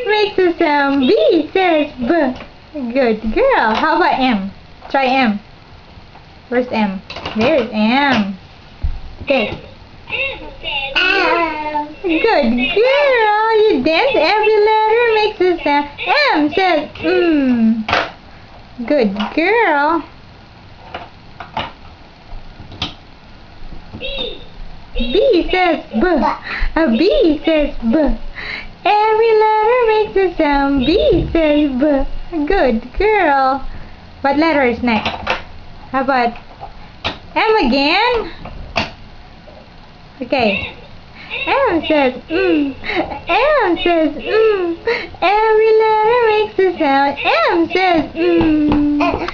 Makes a sound. B says B. Good girl. How about M? Try M. Where's M? There's M. Okay. Good girl. You dance. Every letter makes a sound. M says Good girl. B says B. A B says B. Every letter makes a sound. B says B. Good girl. What letter is next? How about M again? Okay. M says M says Every letter makes a sound. M says